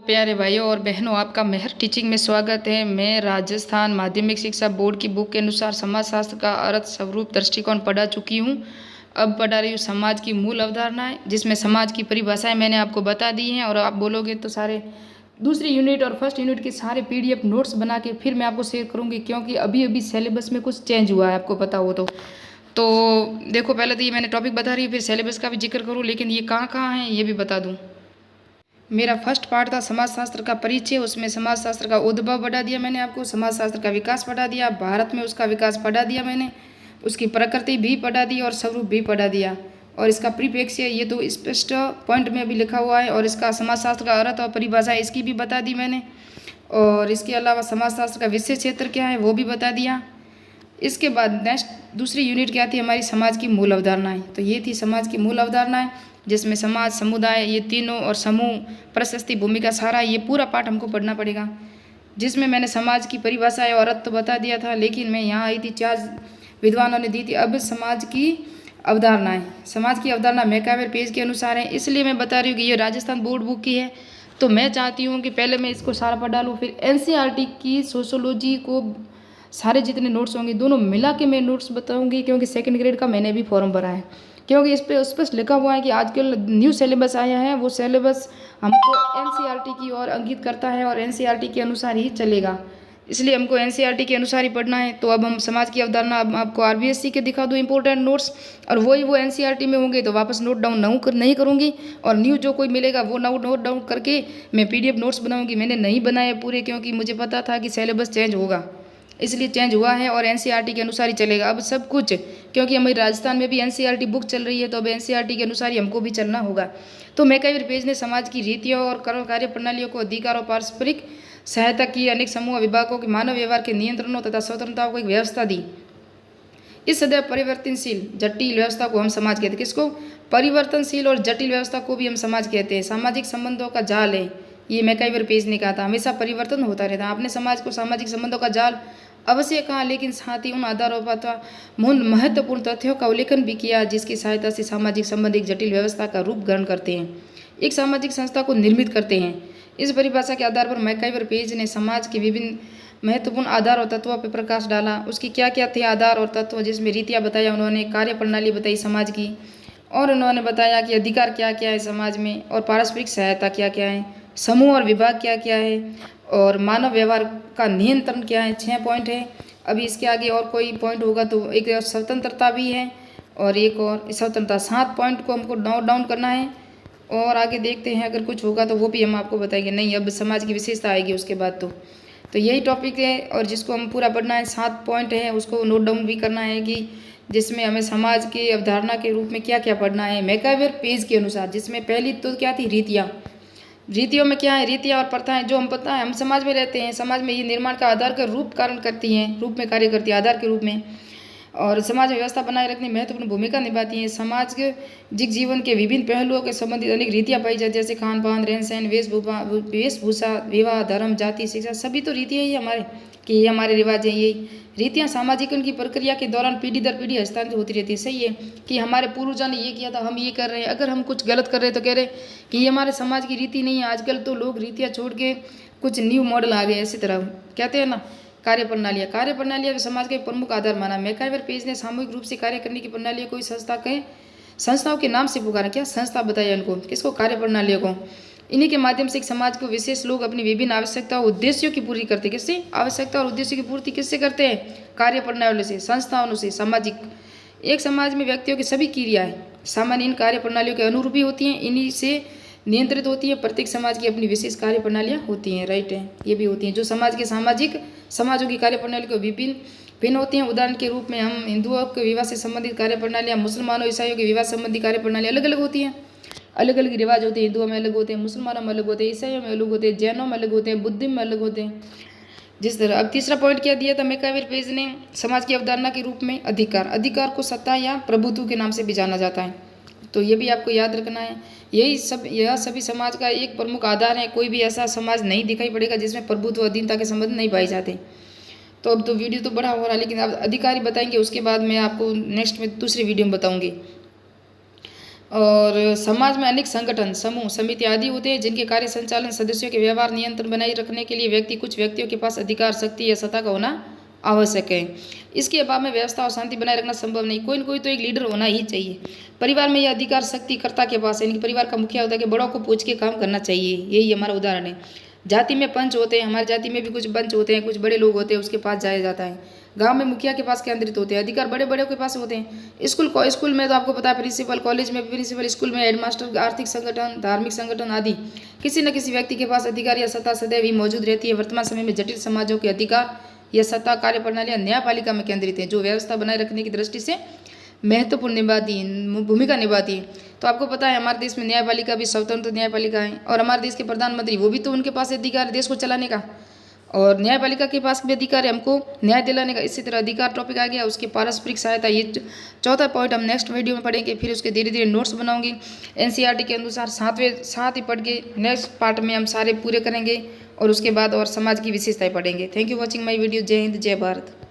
प्यारे भाइयों और बहनों, आपका मेहर टीचिंग में स्वागत है। मैं राजस्थान माध्यमिक शिक्षा बोर्ड की बुक के अनुसार समाजशास्त्र का अर्थ स्वरूप दृष्टिकोण पढ़ा चुकी हूँ। अब पढ़ा रही हूँ समाज की मूल अवधारणाएं, जिसमें समाज की परिभाषाएं मैंने आपको बता दी हैं। और आप बोलोगे तो सारे दूसरी यूनिट और फर्स्ट यूनिट के सारे PDF नोट्स बना के फिर मैं आपको शेयर करूँगी, क्योंकि अभी अभी सिलेबस में कुछ चेंज हुआ है, आपको पता हो तो देखो, पहले तो ये मैंने टॉपिक बता रही हूँ, फिर सिलेबस का भी जिक्र करूँ, लेकिन ये कहाँ कहाँ है ये भी बता दूँ। मेरा फर्स्ट पार्ट था समाजशास्त्र का परिचय, उसमें समाजशास्त्र का उद्भव पढ़ा दिया मैंने आपको, समाजशास्त्र का विकास पढ़ा दिया, भारत में उसका विकास पढ़ा दिया मैंने, उसकी प्रकृति भी पढ़ा दी और स्वरूप भी पढ़ा दिया। और इसका परिप्रेक्ष्य ये तो स्पष्ट पॉइंट में भी लिखा हुआ है। और इसका समाजशास्त्र का अर्थ और परिभाषा इसकी भी बता दी मैंने। और इसके अलावा समाजशास्त्र का विषय क्षेत्र क्या है वो भी बता दिया। इसके बाद नेक्स्ट दूसरी यूनिट क्या थी हमारी, समाज की मूल अवधारणाएं। तो ये थी समाज की मूल अवधारणाएं, जिसमें समाज, समुदाय, ये तीनों और समूह, प्रशस्ति, भूमिका, सारा ये पूरा पाठ हमको पढ़ना पड़ेगा। जिसमें मैंने समाज की परिभाषाएं और अर्थ तो बता दिया था, लेकिन मैं यहाँ आई थी, 4 विद्वानों ने दी थी। अब समाज की अवधारणाएं, समाज की अवधारणा मैकावर पेज के अनुसार है, इसलिए मैं बता रही हूँ कि ये राजस्थान बोर्ड बुक की है। तो मैं चाहती हूँ कि पहले मैं इसको सारा पढ़ डालूँ, फिर NCERT की सोशोलॉजी को सारे जितने नोट्स होंगे दोनों मिला के मैं नोट्स बताऊंगी, क्योंकि सेकंड ग्रेड का मैंने भी फॉर्म भरा है। क्योंकि इस पर स्पष्ट लिखा हुआ है कि आजकल न्यू सिलेबस आया है, वो सिलेबस हमको NCERT की ओर अंकित करता है और NCERT के अनुसार ही चलेगा, इसलिए हमको NCERT के अनुसार ही पढ़ना है। तो अब हम समाज की अवधारणा, अब आपको RBSC के दिखा दूँ इंपॉर्टेंट नोट्स, और वही वो NCERT में होंगे तो वापस नोट डाउन नहीं करूँगी, और न्यू जो कोई मिलेगा वो नोट डाउन करके मैं PDF नोट्स बनाऊँगी। मैंने नहीं बनाए पूरे, क्योंकि मुझे पता था कि सिलेबस चेंज होगा, इसलिए चेंज हुआ है और NCERT के अनुसार ही चलेगा अब सब कुछ। क्योंकि हमारी राजस्थान में भी NCERT बुक चल रही है, तो अब NCERT के अनुसार ही हमको भी चलना होगा। तो मैकावर पेज ने समाज की रीतियों और कार्य प्रणालियों को, अधिकार और पारस्परिक सहायता की, अनेक समूह विभागों के मानव व्यवहार के नियंत्रणों तथा स्वतंत्रताओं को एक व्यवस्था दी। इस सदैव परिवर्तनशील जटिल व्यवस्था को हम समाज कहते हैं। किसको? परिवर्तनशील और जटिल व्यवस्था को भी हम समाज कहते हैं। सामाजिक संबंधों का जाल है, ये मैकावर पेज ने कहा था, हमेशा परिवर्तन होता रहता है। आपने समाज को सामाजिक संबंधों का जाल अवश्य कहा, लेकिन साथ ही उन आधारों पर अथवा महत्वपूर्ण तथ्यों का उल्लेखन भी किया, जिसकी सहायता से सामाजिक संबंध एक जटिल व्यवस्था का रूप ग्रहण करते हैं, एक सामाजिक संस्था को निर्मित करते हैं। इस परिभाषा के आधार पर मैकावर पेज ने समाज के विभिन्न महत्वपूर्ण आधार और तत्वों पर प्रकाश डाला। उसकी क्या क्या थे आधार और तत्व, जिसमें रीतियाँ बताया उन्होंने, कार्य प्रणाली बताई समाज की, और उन्होंने बताया कि अधिकार क्या क्या है समाज में, और पारस्परिक सहायता क्या क्या है, समूह और विभाग क्या क्या है, और मानव व्यवहार का नियंत्रण क्या है। 6 पॉइंट है। अभी इसके आगे और कोई पॉइंट होगा तो एक स्वतंत्रता भी है, और एक और स्वतंत्रता। 7 पॉइंट को हमको नोट डाउन करना है, और आगे देखते हैं अगर कुछ होगा तो वो भी हम आपको बताएंगे। नहीं, अब समाज की विशेषता आएगी उसके बाद। तो यही टॉपिक है, और जिसको हम पूरा पढ़ना है। 7 पॉइंट है, उसको नोट डाउन भी करना है, कि जिसमें हमें समाज की अवधारणा के रूप में क्या क्या पढ़ना है मैकावर पेज के अनुसार। जिसमें पहली तो क्या थी, रीतियाँ। रीतियों में क्या है, रीतियाँ और प्रथाएं जो हम पता है हम समाज में रहते हैं, समाज में ये निर्माण का आधार का रूप कारण करती हैं, रूप में कार्य करती है, आधार के रूप में, और समाज में व्यवस्था बनाए रखने में महत्वपूर्ण भूमिका निभाती हैं। समाज के जीवन के विभिन्न पहलुओं के संबंधित अनेक रीतियाँ पाई जाती हैं, जैसे खान पान, रहन सहन, वेशभूषा, विवाह, धर्म, जाति, शिक्षा, सभी तो रीतियाँ ही हमारे, कि ये हमारे रिवाज हैं। ये रीतियाँ सामाजिकरण की प्रक्रिया के दौरान पीढ़ी दर पीढ़ी हस्तांतरित होती रहती है। सही है कि हमारे पूर्वजों ने ये किया था, हम ये कर रहे हैं। अगर हम कुछ गलत कर रहे हैं तो कह रहे कि ये हमारे समाज की रीति नहीं है। आजकल तो लोग रीतियाँ छोड़ के कुछ न्यू मॉडल आ गए, इसी तरह कहते हैं ना। कार्य प्रणालियाँ समाज के प्रमुख आधार माना। मैकावर पेज ने सामूहिक रूप से कार्य करने की प्रणालियों को संस्थाओं के नाम से पुकारा। क्या संस्था बताया उनको, किसको? कार्य प्रणालियों को। इन्हीं के माध्यम से एक समाज को विशेष लोग अपनी विभिन्न आवश्यकता और उद्देश्यों की पूरी करते हैं। किससे? आवश्यकता और उद्देश्यों की पूर्ति किससे करते हैं? कार्य प्रणालियों से, संस्थाओं से। सामाजिक, एक समाज में व्यक्तियों की सभी क्रियाएं सामान्य इन कार्य प्रणालियों के अनुरूप ही होती हैं, इन्हीं से नियंत्रित होती है। प्रत्येक समाज की अपनी विशेष कार्य प्रणालियाँ होती हैं। राइट है, ये भी होती हैं, जो समाज के समाजों की कार्य प्रणाली को भिन्न होती हैं। उदाहरण के रूप में हम हिंदुओं के विवाह से संबंधित कार्य प्रणालियाँ, मुसलमानों ईसाइयों के विवाह संबंधी कार्य प्रणाली अलग अलग होती हैं। अलग अलग रिवाज होते हैं, हिंदुओं में अलग होते हैं, मुसलमानों में अलग होते हैं, ईसाइयों में अलग होते हैं, जैनों में अलग होते हैं, बुद्धिज्म में अलग होते हैं। जिस तरह अब तीसरा पॉइंट क्या दिया था मैकावर पेज ने समाज की अवधारणा के रूप में? अधिकार को सत्ता या प्रभुत्व के नाम से भी जाना जाता है, तो ये भी आपको याद रखना है। यह सभी समाज का एक प्रमुख आधार है। कोई भी ऐसा समाज नहीं दिखाई पड़ेगा जिसमें प्रभुत्व अधीनता के संबंध नहीं पाए जाते। तो अब तो वीडियो तो बड़ा हो रहा है, लेकिन अब अधिकारी बताएंगे, उसके बाद मैं आपको नेक्स्ट में दूसरी वीडियो में बताऊंगी। और समाज में अनेक संगठन, समूह, समिति आदि होते हैं जिनके कार्य संचालन, सदस्यों के व्यवहार नियंत्रण बनाए रखने के लिए कुछ व्यक्तियों के पास अधिकार, शक्ति या सत्ता का होना आवश्यक है। इसके अभाव में व्यवस्था और शांति बनाए रखना संभव नहीं। कोई न कोई तो एक लीडर होना ही चाहिए। परिवार में यह अधिकार शक्ति कर्ता के पास है, यानी कि परिवार का मुखिया होता है कि बड़ों को पूछ के काम करना चाहिए। यही हमारा उदाहरण है। जाति में पंच होते हैं, हमारी जाति में भी कुछ पंच होते हैं, कुछ बड़े लोग होते हैं, उसके पास जाया जाता है। गांव में मुखिया के पास केंद्रित होते हैं, अधिकार बड़े बड़े के पास होते हैं। स्कूल में तो आपको पता है प्रिंसिपल, कॉलेज में प्रिंसिपल, स्कूल में हेडमास्टर, आर्थिक संगठन, धार्मिक संगठन आदि किसी न किसी व्यक्ति के पास अधिकार या सत्ता सदैव ही मौजूद रहती है। वर्तमान समय में जटिल समाजों के अधिकार यह सत्ता कार्य प्रणालियां न्यायपालिका में केंद्रित है, जो व्यवस्था बनाए रखने की दृष्टि से महत्वपूर्ण भूमिका निभाती है। तो आपको पता है हमारे देश में न्यायपालिका भी स्वतंत्र न्यायपालिका है, और हमारे देश के प्रधानमंत्री वो भी तो उनके पास अधिकार है देश को चलाने का, और न्यायपालिका के पास भी अधिकार है हमको न्याय दिलाने का। इसी तरह अधिकार टॉपिक आ गया, उसकी पारस्परिक सहायता, ये चौथा पॉइंट हम नेक्स्ट वीडियो में पढ़ेंगे। फिर उसके धीरे धीरे नोट्स बनाऊंगी एनसीईआरटी के अनुसार, साथ ही पढ़ के नेक्स्ट पार्ट में हम सारे पूरे करेंगे, और उसके बाद और समाज की विशेषताएं पढ़ेंगे। Thank you watching my video. जय हिंद, जय भारत।